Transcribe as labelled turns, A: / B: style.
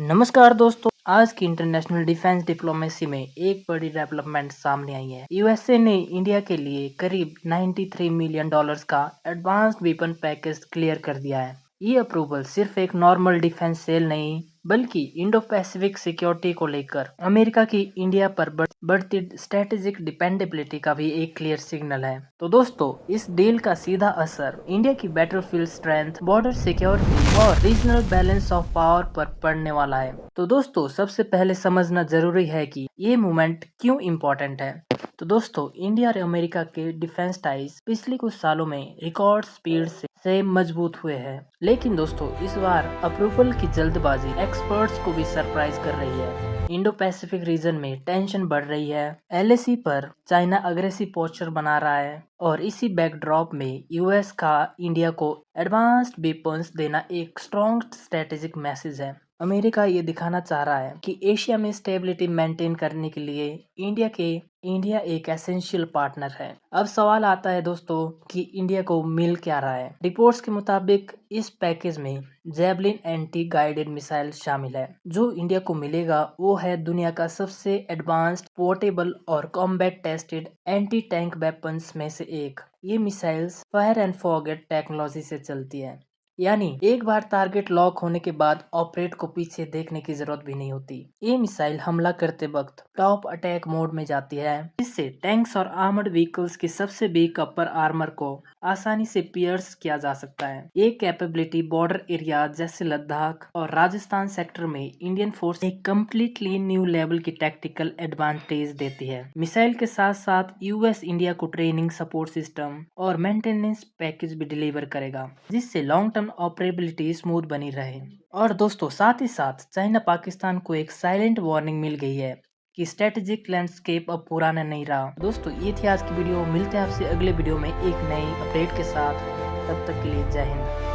A: नमस्कार दोस्तों, आज की इंटरनेशनल डिफेंस डिप्लोमेसी में एक बड़ी डेवलपमेंट सामने आई है। यूएसए ने इंडिया के लिए करीब 93 मिलियन डॉलर्स का एडवांस्ड वेपन पैकेज क्लियर कर दिया है। ये अप्रूवल सिर्फ एक नॉर्मल डिफेंस सेल नहीं, बल्कि इंडो पैसिफिक सिक्योरिटी को लेकर अमेरिका की इंडिया पर बढ़ती स्ट्रेटेजिक डिपेंडेबिलिटी का भी एक क्लियर सिग्नल है। तो दोस्तों, इस डील का सीधा असर इंडिया की बैटलफील्ड स्ट्रेंथ, बॉर्डर सिक्योरिटी और रीजनल बैलेंस ऑफ पावर पर पड़ने वाला है। तो दोस्तों, सबसे पहले समझना जरूरी है कि ये मूवमेंट क्यों इम्पोर्टेंट है। तो दोस्तों, इंडिया और अमेरिका के डिफेंस टाइज पिछले कुछ सालों में रिकॉर्ड स्पीड से मजबूत हुए हैं। लेकिन दोस्तों, इस बार अप्रूवल की जल्दबाजी एक्सपर्ट्स को भी सरप्राइज कर रही है। इंडो पैसिफिक रीजन में टेंशन बढ़ रही है। एलएसी पर चाइना अग्रेसिव पोस्चर बना रहा है और इसी बैकड्रॉप में यूएस का इंडिया को एडवांस्ड वेपन्स देना एक स्ट्रॉन्ग स्ट्रेटेजिक मैसेज है। अमेरिका ये दिखाना चाह रहा है कि एशिया में स्टेबिलिटी मेंटेन करने के लिए इंडिया एक एसेंशियल पार्टनर है। अब सवाल आता है दोस्तों कि इंडिया को मिल क्या रहा है। रिपोर्ट्स के मुताबिक इस पैकेज में जैवलिन एंटी गाइडेड मिसाइल शामिल है। जो इंडिया को मिलेगा वो है दुनिया का सबसे एडवांस्ड, पोर्टेबल और combat tested anti tank weapons में से एक। ये missiles fire and forget technology से चलती है, यानी एक बार टारगेट लॉक होने के बाद ऑपरेट को पीछे देखने की जरूरत भी नहीं होती। ये मिसाइल हमला करते वक्त टॉप अटैक मोड में जाती है, जिससे टैंक्स और आर्मर्ड व्हीकल्स की सबसे वीक अपर आर्मर को आसानी से पियर्स किया जा सकता है। ये कैपेबिलिटी बॉर्डर एरिया जैसे लद्दाख और राजस्थान सेक्टर में इंडियन फोर्स एक कम्प्लीटली न्यू लेवल की टैक्टिकल एडवांटेज देती है। मिसाइल के साथ साथ यूएस इंडिया को ट्रेनिंग, सपोर्ट सिस्टम और मेंटेनेंस पैकेज भी डिलीवर करेगा, जिससे लॉन्ग टर्म ऑपरेबिलिटी स्मूथ बनी रहे। और दोस्तों, साथ ही साथ चाइना पाकिस्तान को एक साइलेंट वार्निंग मिल गई है कि स्ट्रेटेजिक लैंडस्केप अब पुराना नहीं रहा। दोस्तों, ये थी आज की वीडियो। मिलते हैं आपसे अगले वीडियो में एक नई अपडेट के साथ। तब तक के लिए जय हिंद।